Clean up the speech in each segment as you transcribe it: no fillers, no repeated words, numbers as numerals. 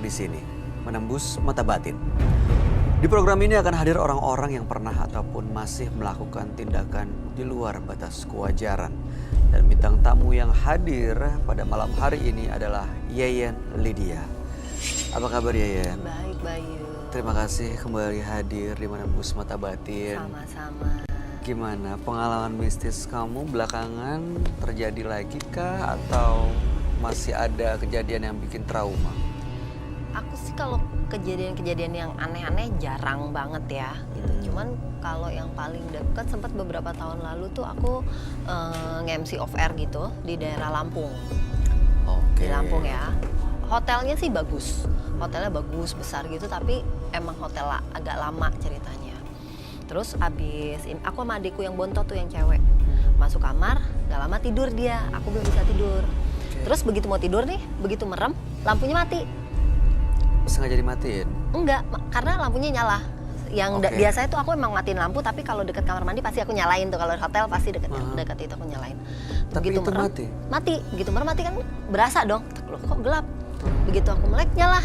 di sini, Menembus Mata Batin. Di program ini akan hadir orang-orang yang pernah ataupun masih melakukan tindakan di luar batas kewajaran. Dan bintang tamu yang hadir pada malam hari ini adalah Yeyen Lydia. Apa kabar Yeyen? Baik, Bayu. Terima kasih kembali hadir di Menembus Mata Batin. Sama-sama. Gimana pengalaman mistis kamu belakangan terjadi lagi kah atau masih ada kejadian yang bikin trauma? Aku sih kalau kejadian-kejadian yang aneh-aneh jarang banget ya. Gitu. Cuman kalau yang paling dekat sempat beberapa tahun lalu tuh aku nge-MC off air gitu di daerah Lampung. Oke. Di Lampung ya. Hotelnya sih bagus. Hotelnya bagus, besar gitu tapi emang hotel agak lama ceritanya. Terus abis aku sama adikku yang bontot tuh yang cewek masuk kamar, gak lama tidur dia, aku belum bisa tidur. Terus begitu mau tidur nih, begitu merem, lampunya mati. Sengaja dimatiin? Enggak, karena lampunya nyala. Yang biasanya tuh aku emang matiin lampu, tapi kalau deket kamar mandi pasti aku nyalain tuh. Kalau di hotel pasti deket itu aku nyalain. Tapi begitu itu merem, mati? Mati, begitu merem mati kan berasa dong. Loh kok gelap? Begitu aku melek nyala.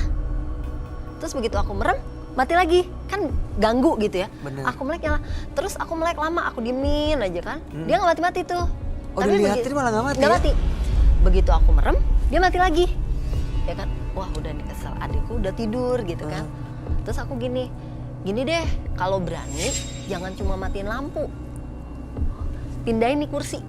Terus begitu aku merem, mati lagi, kan ganggu gitu ya. Bener. Aku melek nyala, terus aku melek lama, aku diemin aja kan. Dia nggak mati-mati tuh. Oh, dilihatin malah nggak mati? Nggak mati. Begitu aku merem, dia mati lagi. Ya kan, wah udah nih kesel, adikku udah tidur gitu kan. Terus aku gini deh, kalau berani jangan cuma matiin lampu. Pindahin nih kursi.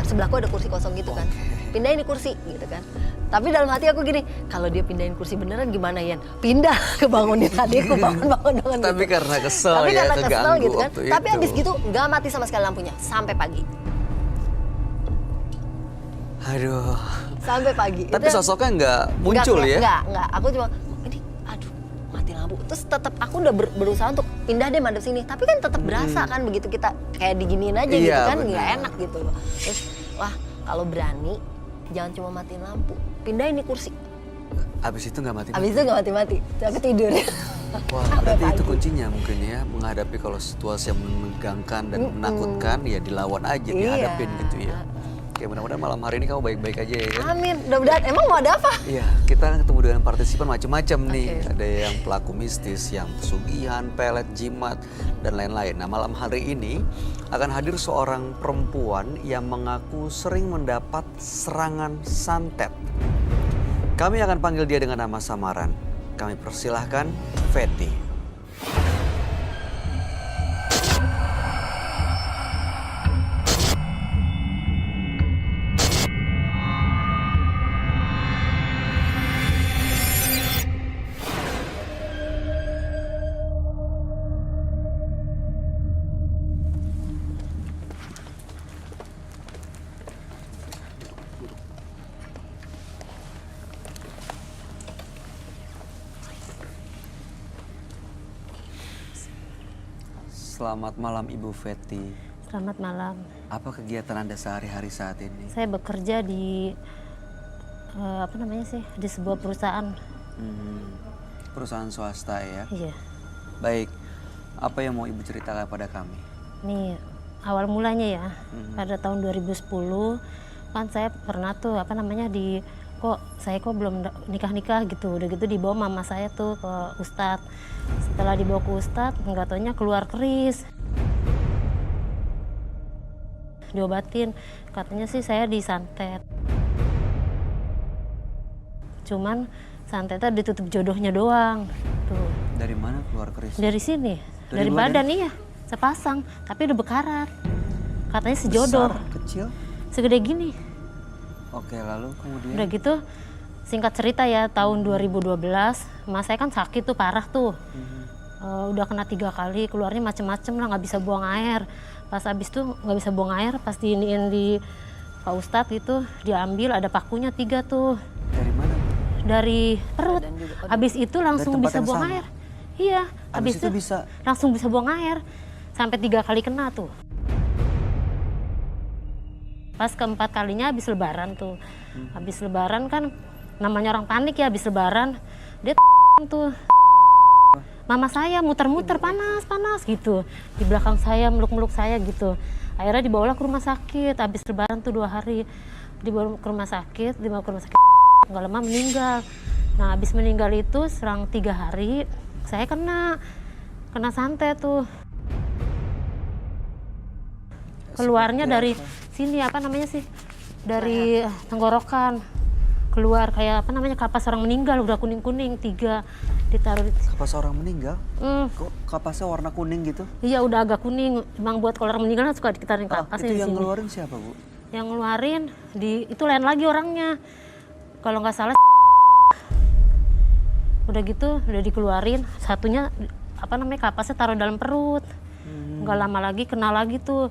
Sebelahku ada kursi kosong gitu kan. Pindahin nih kursi gitu kan. Tapi dalam hati aku gini, kalau dia pindahin kursi beneran gimana Yan? Pindah ke bangunin adikku, bangun gitu. Tapi karena kesel Tapi ya, karena kesel keganggu gitu kan. waktu Tapi itu. abis gitu nggak mati sama sekali lampunya, sampai pagi. Aduh. Sampai pagi. Tapi sosoknya nggak muncul ya? Enggak. Aku cuma, ini aduh mati lampu. Terus tetap aku udah berusaha untuk pindah deh madep sini. Tapi kan tetap berasa kan begitu kita kayak diginiin aja gitu kan. Bener. Nggak enak gitu loh. Terus wah kalau berani jangan cuma matiin lampu. Pindahin nih kursi. Abis itu nggak mati? Abis itu nggak mati-mati. Aku tidur. Wah, berarti itu kuncinya mungkin ya. Menghadapi kalau situasi yang menegangkan dan menakutkan ya dilawan aja, dihadapin gitu ya. Oke, mudah-mudahan malam hari ini kamu baik-baik aja ya kan? Amin, mudah-mudahan. Emang mau ada apa? Iya, kita ketemu dengan partisipan macam-macam nih. Ada yang pelaku mistis, yang pesugihan, pelet, jimat, dan lain-lain. Nah, malam hari ini akan hadir seorang perempuan yang mengaku sering mendapat serangan santet. Kami akan panggil dia dengan nama samaran. Kami persilahkan Fetty. Selamat malam Ibu Fetty. Selamat malam. Apa kegiatan Anda sehari-hari saat ini? Saya bekerja di di sebuah perusahaan. Perusahaan swasta ya? Iya. Baik, apa yang mau Ibu ceritakan pada kami? Nih awal mulanya ya, pada tahun 2010 kan saya pernah tuh saya belum nikah gitu. Udah gitu dibawa mama saya tuh ke Ustadz. Setelah dibawa ke Ustadz, nggak taunya keluar keris. Diobatin, katanya sih saya disantet. Cuman santetnya ditutup jodohnya doang. Tuh. Dari mana keluar keris? Dari sini, dari badan iya. Sepasang, tapi udah bekarat. Katanya sejodoh. Besar, kecil? Segede gini. Oke, lalu kemudian? Udah gitu, singkat cerita ya, tahun 2012, emak saya kan sakit tuh, parah tuh. Udah kena 3 kali, keluarnya macem-macem lah, nggak bisa buang air. Pas habis tuh nggak bisa buang air, pas diiniin di Pak Ustadz gitu, diambil ada pakunya 3 tuh. Dari mana? Dari perut. Habis itu langsung bisa buang air. Iya, habis itu bisa langsung bisa buang air. Sampai 3 kali kena tuh. Pas keempat kalinya habis lebaran tuh. Habis lebaran kan namanya orang panik ya, habis lebaran dia tuh. Mama saya muter-muter panas gitu. Di belakang saya meluk-meluk saya gitu. Akhirnya dibawalah ke rumah sakit. Habis lebaran tuh 2 hari. Dibawa ke rumah sakit, nggak lama meninggal. Nah habis meninggal itu selang 3 hari saya kena santet tuh. Keluarnya dari sini apa namanya sih? Dari tenggorokan. Keluar kayak apa namanya kapas orang meninggal udah kuning-kuning 3 ditaruh di... Kapas orang meninggal? Kok kapasnya warna kuning gitu? Iya udah agak kuning. Emang buat kalau orang meninggal suka dikitarin kapas itu di yang sini. ngeluarin siapa, Bu? Yang ngeluarin itu lain lagi orangnya. Kalau nggak salah udah gitu udah dikeluarin, satunya apa namanya kapasnya taruh dalam perut. Nggak lama lagi kena lagi tuh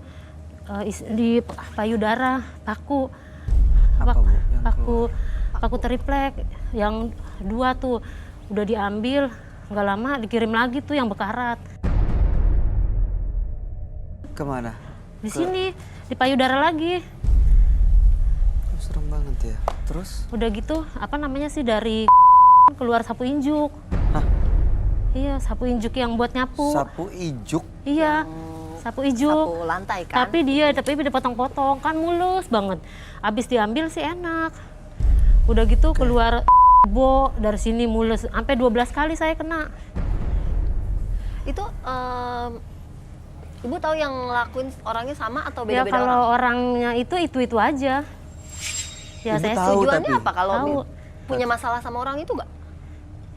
di payudara paku. Apa, Bu, yang Paku triplek yang 2 tuh udah diambil, nggak lama dikirim lagi tuh yang bekarat. Kemana? Di sini di payudara lagi. Oh, serem banget ya. Terus? Udah gitu apa namanya sih dari keluar sapu injuk. Hah? Iya, sapu injuk yang buat nyapu. Sapu ijuk? Iya, sapu ijuk. Sapu lantai kan? Tapi dipotong-potong kan mulus banget. Abis diambil sih enak. Udah gitu keluar dari sini mulus. Sampai 12 kali saya kena. Itu Ibu tahu yang ngelakuin orangnya sama atau Ya beda-beda kalau orang? orangnya itu aja. Ya Ibu saya tahu, Tujuannya tapi apa kalau tahu. punya masalah sama orang itu nggak?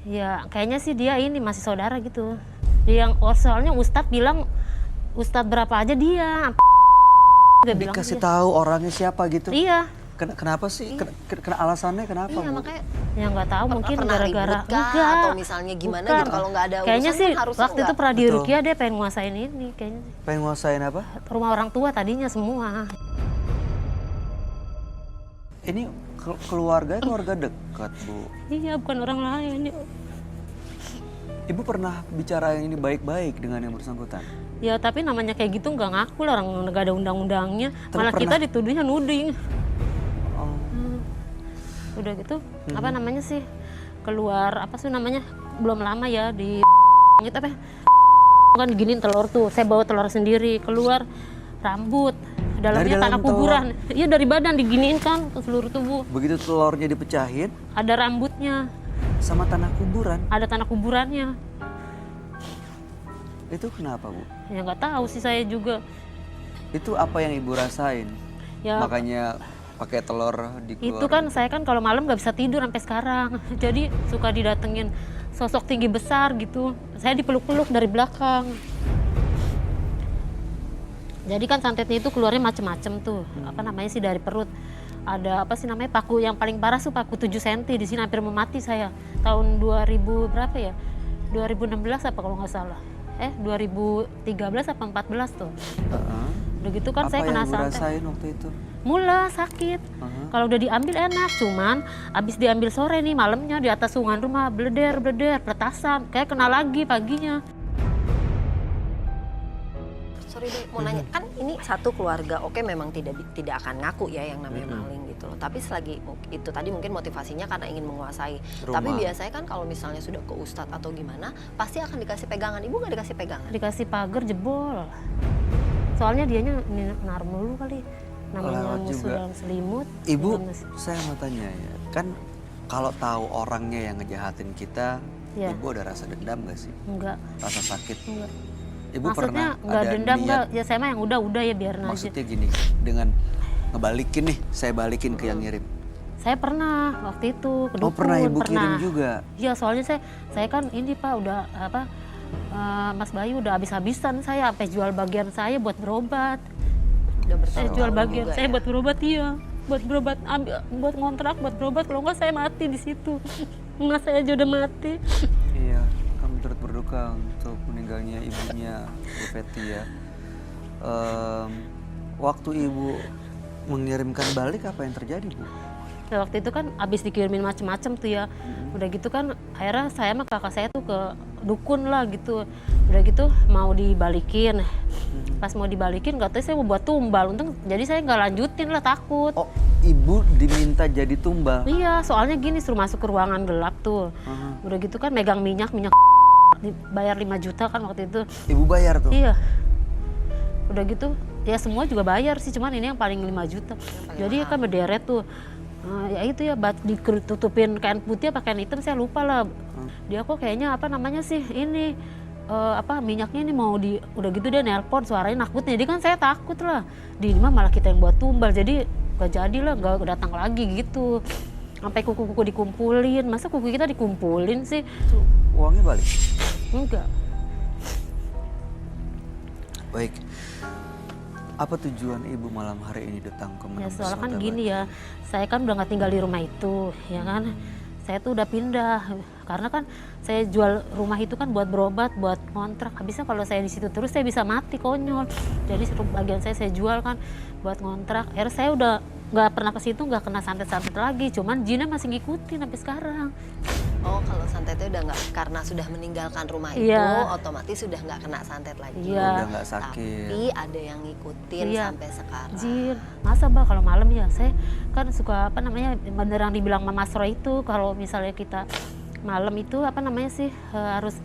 Ya kayaknya sih dia ini masih saudara gitu. Dia yang soalnya Ustadz bilang Ustadz berapa aja dia. Dia bilang dikasih dia. tahu orangnya siapa gitu? Iya. Kenapa sih? Alasannya kenapa, Iya Bu? makanya Ya nggak tahu mungkin pernah gara-gara ribut kah? enggak. Atau misalnya gimana Bukan. gitu kalau nggak ada Kayaknya urusan sih kan harusnya waktu itu nggak. pernah di Betul. Rukia dia pengen nguasain ini kayaknya sih. Pengen nguasain apa? Rumah orang tua tadinya semua. Ini keluarga dekat, Bu. Iya bukan orang lain. Ibu pernah bicara ini baik-baik dengan yang bersangkutan? Ya tapi namanya kayak gitu nggak ngaku lah, orang nggak ada undang-undangnya. Tapi Malah pernah- kita dituduhnya nuding. Oh. Udah gitu apa namanya sih keluar apa sih namanya belum lama ya di gitu apa kan diginiin telur tuh, saya bawa telur sendiri keluar rambut dalamnya dalam tanah telur? kuburan. Iya dari badan diginiin kan ke seluruh tubuh, Begitu telurnya dipecahin ada rambutnya, sama tanah kuburan, ada tanah kuburannya. itu kenapa, Bu? Ya nggak tahu sih saya juga. Itu apa yang Ibu rasain? Ya Makanya pakai telur dikeluarin. itu kan saya kan kalau malam nggak bisa tidur sampai sekarang. Jadi suka didatengin sosok tinggi besar gitu. Saya dipeluk-peluk dari belakang. Jadi kan santetnya itu keluarnya macem-macem tuh. Apa namanya sih dari perut. Ada apa sih namanya paku yang paling parah tuh paku 7 cm di sini hampir mau mati saya. Tahun 2000 berapa ya? 2016 apa kalau nggak salah. 2013 apa 14 tuh. Heeh. Udah gitu kan Apa saya kena yang Ibu santet. rasain waktu itu? Mula sakit. Kalau udah diambil enak, cuman abis diambil sore nih malamnya di atas sungan rumah bleder petasan, kayak kena lagi paginya. Sorry deh, mau nanya kan ini satu keluarga, oke memang tidak akan ngaku ya yang namanya maling gitu loh. Tapi selagi itu tadi mungkin motivasinya karena ingin menguasai. Rumah. Tapi biasanya kan kalau misalnya sudah ke ustadz atau gimana, pasti akan dikasih pegangan. Ibu nggak dikasih pegangan? Dikasih pagar jebol. Soalnya dianya naruh mulu kali. Namanya Lewat musuh juga. dalam selimut. Ibu, dalam mes- saya mau tanya ya, kan kalau tahu orangnya yang ngejahatin kita, Iya. Ibu ada rasa dendam gak sih? Enggak, Rasa sakit? enggak. Ibu Maksudnya pernah enggak ada dendam niat, enggak. Ya saya mah yang udah ya biarin aja. maksudnya gini, dengan ngebalikin nih, saya balikin ke yang ngirim. Saya pernah waktu itu ke Oh, dukun, pernah Ibu kirim juga? Iya, soalnya saya kan ini Pak udah apa Mas Bayu udah habis-habisan saya sampai jual bagian saya buat berobat. Udah Saya bertahun jual tahun bagian juga saya ya? buat berobat iya. Buat berobat buat ngontrak buat berobat kalau enggak saya mati di situ. Mas saya aja udah mati. Iya, kami turut berduka untuk meninggalnya ibunya, Bu Fetty ya. Waktu Ibu mengirimkan balik apa yang terjadi, Bu? Nah, waktu itu kan abis dikirimin macem-macem tuh ya. Udah gitu kan akhirnya saya sama kakak saya tuh ke dukun lah gitu. Udah gitu mau dibalikin. Pas mau dibalikin katanya saya mau buat tumbal. Untung jadi saya nggak lanjutin lah takut. Oh, Ibu diminta jadi tumbal? Iya soalnya gini suruh masuk ke ruangan gelap tuh. Udah gitu kan megang minyak dibayar 5 juta kan waktu itu. Ibu bayar tuh? Iya. Udah gitu ya semua juga bayar sih cuman ini yang paling 5 juta. Jadi kan berderet tuh. Ya itu ya, ditutupin kain putih apa kain hitam saya lupa lah. Dia kok kayaknya apa namanya sih ini minyaknya ini mau udah gitu dia nelpon suaranya nakutnya. Jadi kan saya takut lah. Di mah malah kita yang buat tumbal. Jadi gak jadi lah, gak datang lagi gitu. Sampai kuku-kuku dikumpulin. Masa kuku kita dikumpulin sih? Itu uangnya balik? Enggak. Baik. Apa tujuan ibu malam hari ini datang ke Ya Menembus soalnya kan Mata gini Batin? ya, saya kan udah nggak tinggal di rumah itu, ya kan. Saya tuh udah pindah, karena kan saya jual rumah itu kan buat berobat, buat kontrak. Habisnya kalau saya di situ terus saya bisa mati, konyol. Jadi bagian saya jual kan buat kontrak. Akhirnya saya udah nggak pernah ke situ, nggak kena santet-santet lagi. Cuman jinnya masih ngikutin sampai sekarang. Oh, kalau santetnya udah nggak, karena sudah meninggalkan rumah itu, Iya. otomatis sudah nggak kena santet lagi. Iya. Udah nggak sakit. Tapi ada yang ngikutin Iya. sampai sekarang. Jin, masa Mbak kalau malam ya saya kan suka beneran dibilang Mama Sro itu kalau misalnya kita malam itu harus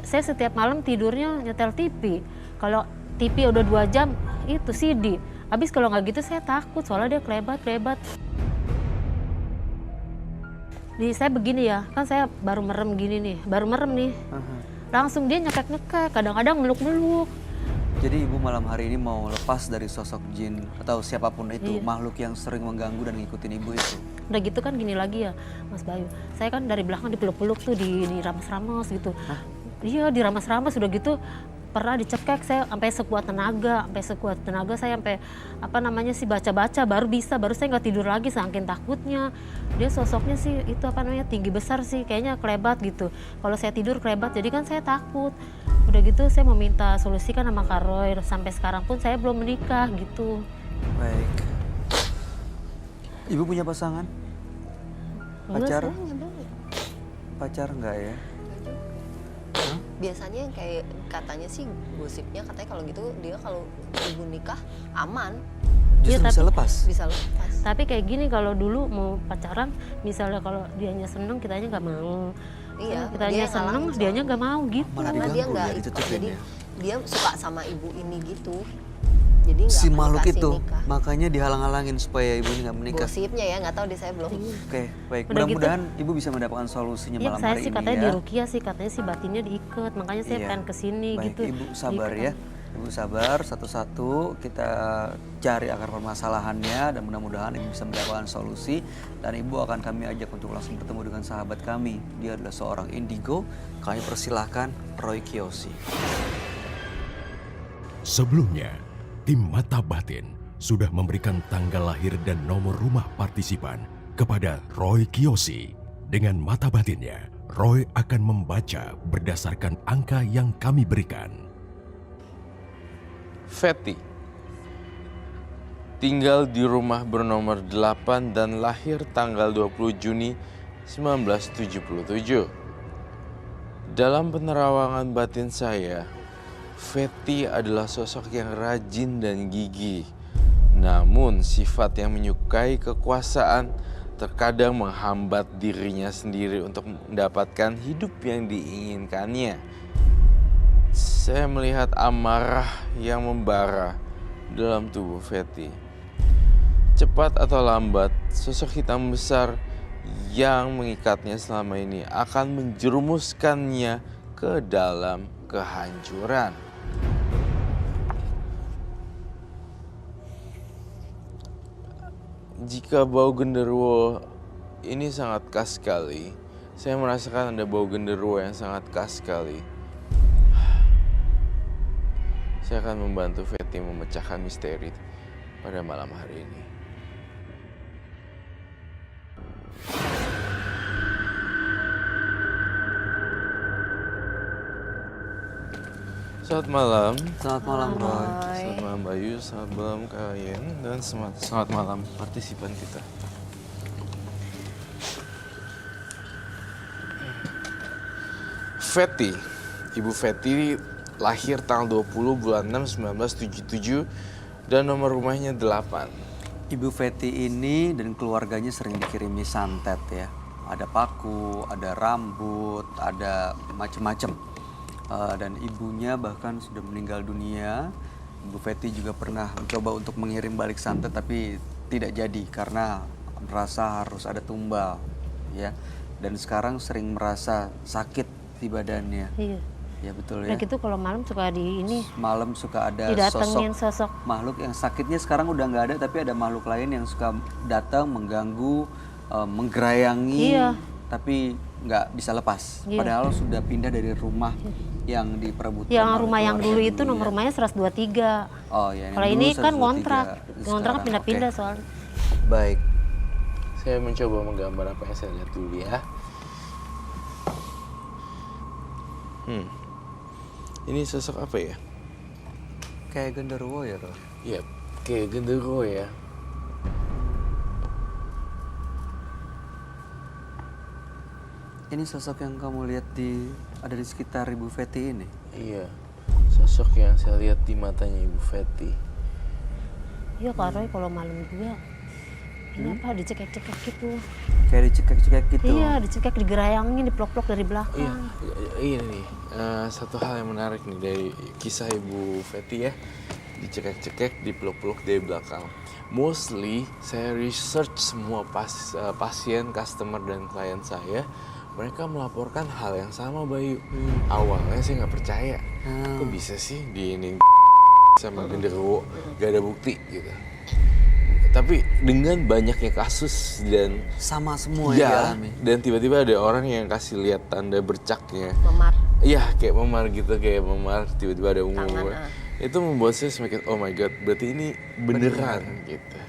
saya setiap malam tidurnya nyetel TV. Kalau TV udah 2 jam itu CD. Habis kalau nggak gitu saya takut soalnya dia klebat. Nih saya begini ya, kan saya baru merem nih. Langsung dia nyekek-nyekek, kadang-kadang meluk-meluk. Jadi ibu malam hari ini mau lepas dari sosok jin atau siapapun itu, Iya. makhluk yang sering mengganggu dan ngikutin ibu itu. Udah gitu kan gini lagi ya Mas Bayu, saya kan dari belakang dipeluk-peluk tuh, diramas-ramas gitu. Iya diramas-ramas, udah gitu pernah dicekek saya sampai sekuat tenaga saya sampai baca-baca baru saya nggak tidur lagi saking takutnya. Dia sosoknya sih itu tinggi besar sih, kayaknya kelebat gitu. Kalau saya tidur kelebat, jadi kan saya takut. Udah gitu saya mau minta solusi kan sama Kak Roy, sampai sekarang pun saya belum menikah gitu. Baik. Ibu punya pasangan? Pacar? Pacar enggak ya? Biasanya yang kayak katanya sih gosipnya katanya kalau gitu dia kalau ibu nikah aman, Justru Iya, bisa lepas? bisa lepas. Tapi kayak gini kalau dulu mau pacaran, misalnya kalau dianya seneng kitanya nggak mau. Iya, Kitanya dia seneng, ngalangin dianya nggak mau gitu. Malah karena dia diganggu nggak ya, ditutupin jadi ya? dia suka sama ibu ini gitu. Jadi nggak Si akan makhluk dikasih itu, nikah. makanya dihalang-halangin supaya ibu ini nggak menikah. Gosipnya ya, nggak tahu deh saya belum. Oke, baik. Udah gitu. Mudah-mudahan ibu bisa mendapatkan solusinya Iya, malam saya hari sih ini katanya ya. di Rukia sih, katanya sih batinnya diikat. Makanya saya Iya. pengen kesini Baik, gitu. Ibu sabar Diikat. ya. Ibu sabar, satu-satu kita cari akar permasalahannya dan mudah-mudahan Ibu bisa mendapatkan solusi. Dan Ibu akan kami ajak untuk langsung bertemu dengan sahabat kami. Dia adalah seorang indigo. Kami persilahkan Roy Kiyoshi. Sebelumnya, tim Mata Batin sudah memberikan tanggal lahir dan nomor rumah partisipan kepada Roy Kiyoshi. Dengan mata batinnya, Roy akan membaca berdasarkan angka yang kami berikan. Fetty tinggal di rumah bernomor 8 dan lahir tanggal 20 Juni 1977. Dalam penerawangan batin saya, Fetty adalah sosok yang rajin dan gigih. Namun sifat yang menyukai kekuasaan terkadang menghambat dirinya sendiri untuk mendapatkan hidup yang diinginkannya. Saya melihat amarah yang membara dalam tubuh Fetty. Cepat atau lambat, sosok hitam besar yang mengikatnya selama ini akan menjerumuskannya ke dalam kehancuran. Jika bau genderuwo ini sangat khas sekali, saya merasakan ada bau genderuwo yang sangat khas sekali. Saya akan membantu Fetty memecahkan misteri pada malam hari ini. Selamat malam. Selamat malam Roy. Selamat malam Bayu, selamat malam kalian, dan selamat malam partisipan kita. Fetty, Ibu Fetty lahir tanggal 20 bulan 6 1977 dan nomor rumahnya 8. Ibu Fetty ini dan keluarganya sering dikirimi santet ya. Ada paku, ada rambut, ada macam-macam. Dan ibunya bahkan sudah meninggal dunia. Ibu Fetty juga pernah mencoba untuk mengirim balik santet tapi tidak jadi karena merasa harus ada tumbal, ya. Dan sekarang sering merasa sakit di badannya. Iya. Ya betul Udah ya. gitu kalau malam suka di ini Malam suka ada didatengin sosok. makhluk yang sakitnya sekarang udah nggak ada, tapi ada makhluk lain yang suka datang mengganggu, menggerayangi, Iya. tapi nggak bisa lepas. Iya. Padahal sudah pindah dari rumah yang diperebutkan. Yang oleh rumah yang keluarga dulu itu ya. nomor rumahnya 123. Oh ya. Kalau ini kan ngontrak. Ngontrak kan pindah-pindah soalnya. Baik. Saya mencoba menggambar apa yang saya lihat dulu ya. Ini sosok apa ya? Kayak genderuwo ya, Roy. Ya, kayak genderuwo ya. Ini sosok yang kamu lihat ada di sekitar Ibu Feti ini. Iya, sosok yang saya lihat di matanya Ibu Feti. Iya Kak Roy kalau malam juga ini apa dicekek-cekek gitu. Kayak dicekek-cekek gitu. Iya dicekek, digerayangin, dipelok-pelok dari belakang. Iya nih, satu hal yang menarik nih dari kisah Ibu Feti ya. Dicekek-cekek, dipeluk-peluk dari belakang. Mostly saya research semua pasien, customer dan klien saya. Mereka melaporkan hal yang sama, Bayu. Awalnya saya nggak percaya. Kok bisa sih di ini sama genderuwo gak ada bukti gitu. Tapi dengan banyaknya kasus dan Sama semua yang ya, dialami. dan tiba-tiba ada orang yang kasih lihat tanda bercaknya. Memar. Iya, kayak memar gitu, kayak memar. Tiba-tiba ada ungu. Tangan, Itu membuat saya semakin, oh my god, berarti ini beneran gitu.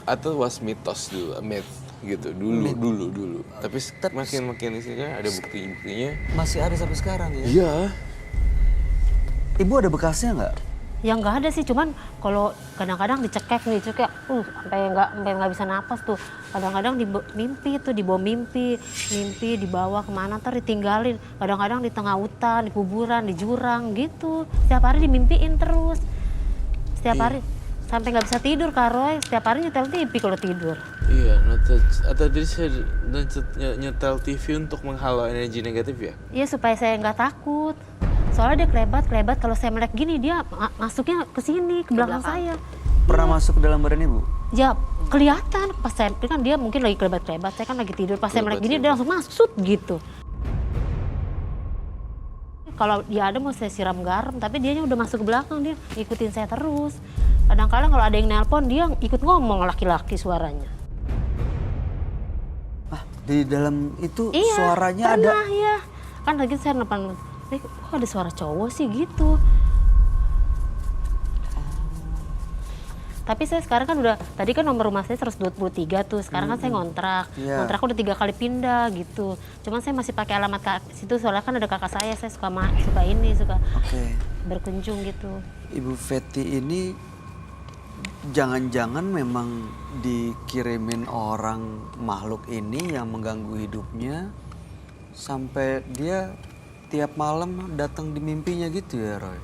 Atau was mitos dulu, myth gitu dulu. Tapi makin di sini kan ada bukti-buktinya. Masih ada sampai sekarang ya. Iya. Ibu ada bekasnya nggak? Ya nggak ada sih, cuman kalau kadang-kadang dicekek, sampai nggak bisa napas tuh. Kadang-kadang di mimpi tuh, dibawa mimpi dibawa kemana ntar ditinggalin. Kadang-kadang di tengah hutan, di kuburan, di jurang gitu. Setiap hari dimimpiin terus. Setiap hari sampai nggak bisa tidur Kak Roy. Setiap hari nyetel TV kalau tidur. Iya, atau jadi saya nyetel TV untuk menghalau energi negatif ya? Iya supaya saya nggak takut. Soalnya dia kelebat kalau saya melek gini dia masuknya ke sini, ke belakang saya. Pernah masuk ke dalam badan ibu? Ya kelihatan pas saya kan dia mungkin lagi kelebat-kelebat, saya kan lagi tidur, pas saya melek gini dia langsung masuk gitu. Kalau dia ada mau saya siram garam, tapi dianya udah masuk ke belakang, dia ikutin saya terus. Kadang-kadang kalau ada yang nelpon dia ikut ngomong laki-laki suaranya. Ah, di dalam itu Iya, suaranya ada. pernah ya. Kan lagi saya nelpon, kok ada suara cowok sih gitu. Tapi saya sekarang kan udah, tadi kan nomor rumah saya 123 tuh, sekarang kan saya ngontrak. Iya. Ngontrak udah 3 kali pindah gitu. Cuman saya masih pakai alamat situ soalnya kan ada kakak saya suka Oke. berkunjung gitu. Ibu Feti ini jangan-jangan memang dikirimin orang makhluk ini yang mengganggu hidupnya sampai dia tiap malam datang di mimpinya gitu ya, Roy?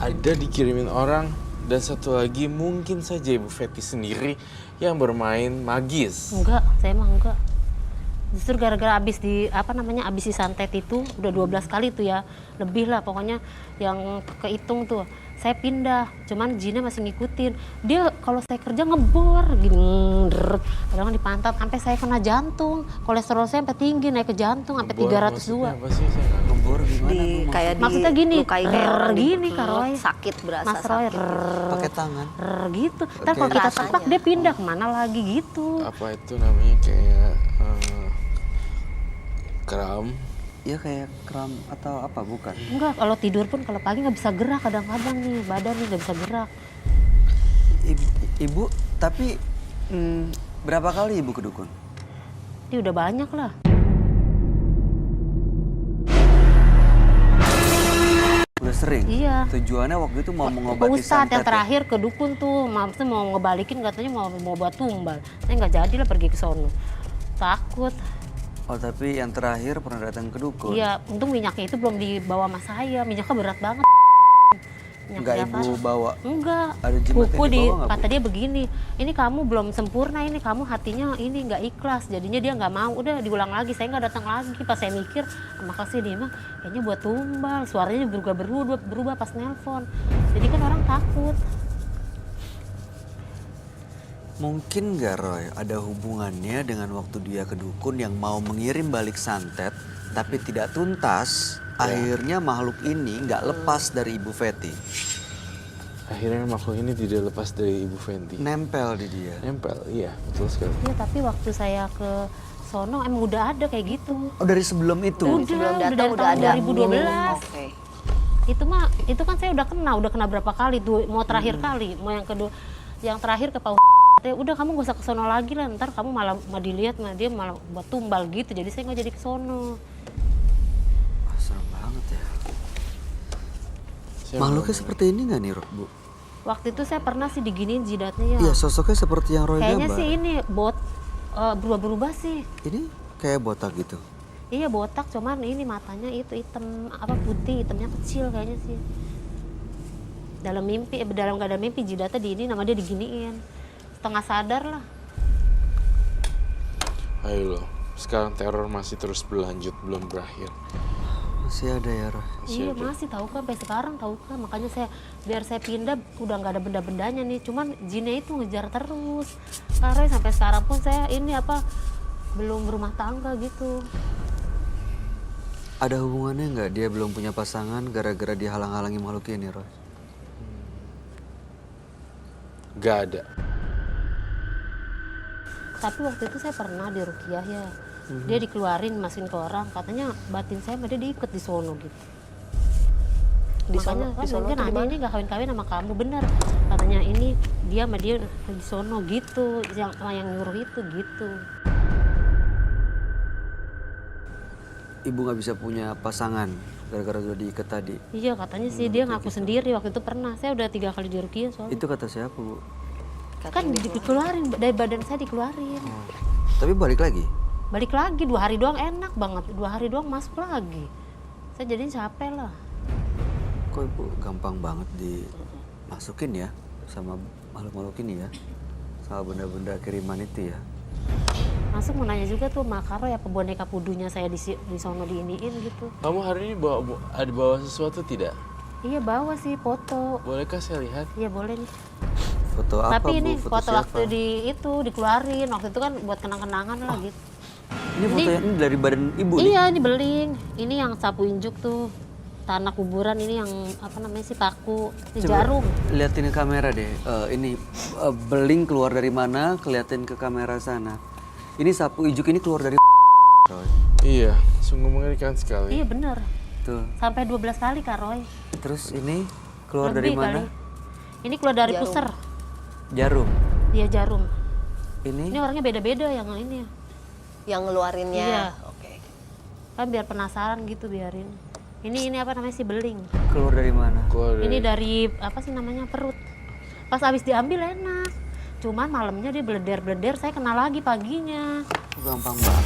Ada dikirimin orang, dan satu lagi mungkin saja Ibu Feti sendiri yang bermain magis. Enggak, saya mah enggak. Justru gara-gara abis disantet itu udah 12 kali tuh ya, lebih lah pokoknya yang kehitung tuh. Saya pindah, cuman jinnya masih ngikutin. Dia kalau saya kerja ngebor gini, kadang dipantat sampai saya kena jantung. Kolesterol saya sampai tinggi, naik ke jantung sampai 302. Apa sih saya nggak ngerti. Ngebor gimana? Bu? Kayak Maksudnya gini, lukai kayak orang gini, dipeluk, Kak Roy. sakit berasa Mas Roy, sakit. Pakai tangan. gitu. Ntar kalau kita Rasanya. tepak dia pindah kemana lagi gitu. Apa itu namanya kayak kram? Ya kayak kram atau apa bukan? Enggak, kalau tidur pun kalau pagi nggak bisa gerak kadang-kadang nih, badan nih nggak bisa gerak. Ibu, tapi berapa kali ibu ke dukun? Ini udah banyak lah. Udah sering? Iya. Tujuannya waktu itu mau Pak mengobati Ustadz santet yang ya? terakhir ke dukun tuh, maksudnya mau ngebalikin katanya mau buat tumbal. Saya nggak jadi lah pergi ke sono. Takut. Oh tapi yang terakhir pernah datang ke dukun? Iya, untung minyaknya itu belum dibawa sama saya. Minyaknya berat banget. Minyak Enggak Java. ibu bawa? Enggak. Ada jimat yang Kuku dibawa nggak, Bu? kata dia begini, ini kamu belum sempurna, ini kamu hatinya ini nggak ikhlas. Jadinya dia nggak mau, udah diulang lagi. Saya nggak datang lagi. Pas saya mikir, makasih dia mah kayaknya buat tumbal. Suaranya berubah pas nelpon. Jadi kan orang takut. Mungkin nggak Roy ada hubungannya dengan waktu dia ke dukun yang mau mengirim balik santet tapi tidak tuntas. Akhirnya makhluk ini nggak lepas dari Ibu Feti. Akhirnya makhluk ini tidak lepas dari Ibu Fenty. Nempel di dia. Nempel, iya betul sekali. Iya, tapi waktu saya ke sono emang udah ada kayak gitu. Oh dari sebelum itu? Sebelum udah datang dari udah tahun ada. 2012. Oke. Itu kan saya udah kena berapa kali tuh, mau terakhir kali, mau yang kedua, yang terakhir ke Pak udah kamu gak usah ke sono lagi lah, ntar kamu malah dilihat dia malah buat tumbal gitu, jadi saya nggak jadi ke sono. Wah, serem banget ya. Saya Makhluknya mau- seperti ini nggak nih Bu? Waktu itu saya pernah sih diginiin jidatnya ya. Iya sosoknya seperti yang Roy Kayaknya gambar. sih ini berubah-berubah sih. Ini kayak botak gitu. Iya botak, cuman ini matanya itu hitam apa putih, hitamnya kecil kayaknya sih. Dalam mimpi, dalam gak ada mimpi jidatnya di ini, nama dia diginiin. Setengah sadar lah. Ayo loh, sekarang teror masih terus berlanjut, belum berakhir. Masih ada ya Roy. Iya ada. masih tahu kan, sampai sekarang tahu kan. Makanya biar saya pindah udah nggak ada benda-bendanya nih. Cuman jinnya itu ngejar terus. Karena sampai sekarang pun saya ini belum berumah tangga gitu. Ada hubungannya nggak dia belum punya pasangan gara-gara dihalang-halangi makhluk ini Roy? Gak ada. Tapi waktu itu saya pernah di Rukiah ya. Dia dikeluarin, masukin ke orang. Katanya batin saya sama dia diikat di sono gitu. Di sono- Makanya kan di sono mungkin tuh di ada mana? ini gak kawin-kawin sama kamu, bener. Katanya ini dia sama dia di sono gitu. Yang nyuruh itu gitu. Ibu nggak bisa punya pasangan gara-gara udah diikat tadi. Iya katanya sih dia ngaku sendiri waktu itu pernah. Saya udah 3 kali di Rukiah soalnya. Itu kata siapa Bu? Kan dikeluarin, dari badan saya dikeluarin. Tapi balik lagi. Balik lagi 2 hari doang enak banget. 2 hari doang masuk lagi. Saya jadinya capek lah. Kok Ibu gampang banget dimasukin ya sama makhluk-makhluk ini ya? Sama benda-benda kiriman itu ya? Masuk mau nanya juga tuh Makaro ya boneka pudunya saya di sono diiniin gitu. Kamu hari ini bawa sesuatu tidak? Iya bawa sih foto. Bolehkah saya lihat? Iya boleh nih. Foto apa Tapi Bu? ini foto siapa? waktu dikeluarin. Waktu itu kan buat kenang-kenangan lah gitu. Ini fotonya ini dari badan Ibu nih? Iya ini beling. Ini yang sapu injuk tuh. Tanah kuburan ini yang apa namanya sih paku. Ini Coba jarum. liatin ke kamera deh. Ini beling keluar dari mana? Keliatin ke kamera sana. Ini sapu ijuk ini keluar dari Roy. Iya, sungguh mengerikan sekali. Iya bener. Tuh. Sampai 12 kali Kak Roy. Terus ini keluar dari Lebih mana? kali. Ini keluar dari Jarum. pusar. Jarum. Iya jarum. Ini Ini orangnya beda-beda yang ini. Yang ngeluarinnya. Iya. Oke. Kan biar penasaran gitu biarin. Ini apa namanya sih beling. keluar dari mana? Keluar dari- Ini dari apa sih namanya perut. Pas habis diambil enak. Cuman malamnya dia bleder-bleder, saya kena lagi paginya. Gampang banget.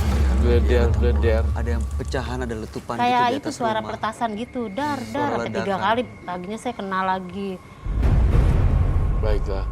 Bleder. Ada yang pecahan, ada letupan gitu Kayak di itu atas suara rumah. pertasan gitu, dar Suara sampai 3 ledakan. kali. Paginya saya kena lagi. Baiklah,